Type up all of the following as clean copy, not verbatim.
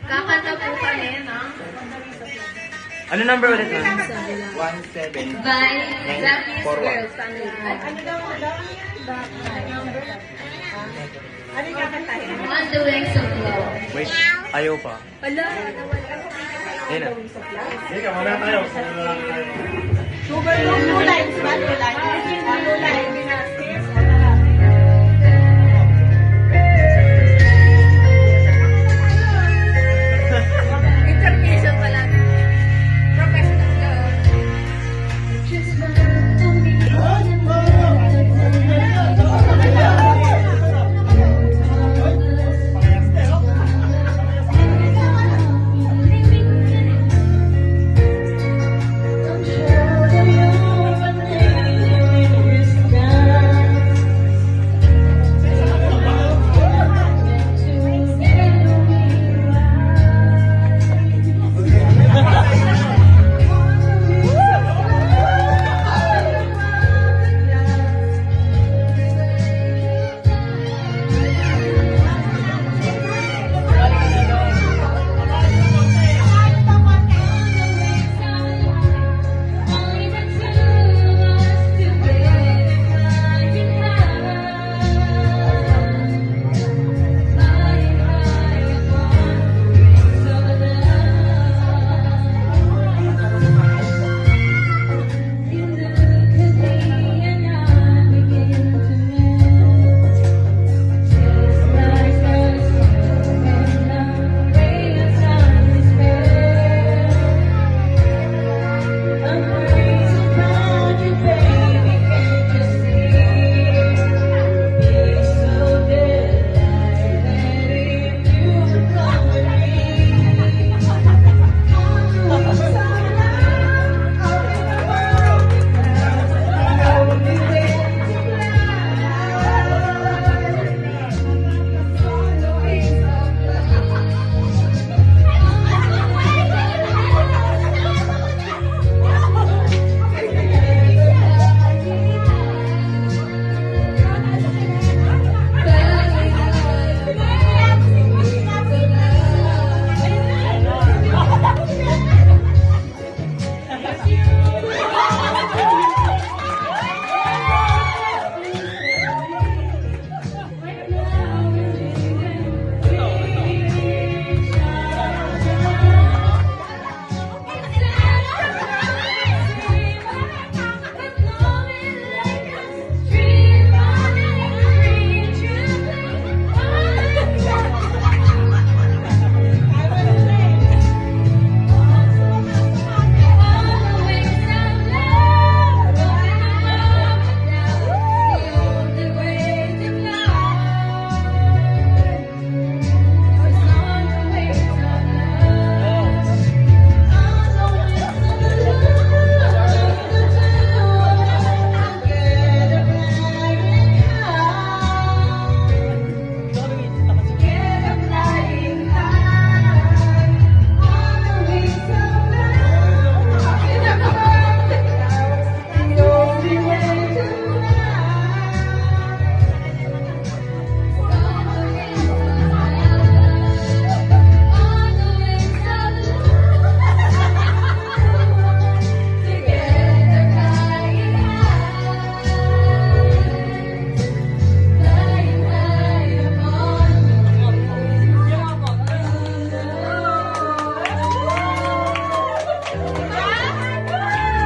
Kakanta po kami, no? Ano number ulit nun? 17. By Japanese 41. Girls Family. Ano daw? Number? Ano yung kakantahin? On the Wings of Love. Wait, ayaw pa. Wala, nawala. Ayun na. Hindi ka, muna tayo. Sugar, two lines ba? Two lines? Two lines. Intermission pala. Professional ka.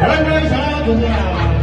Barangay sa Dunia.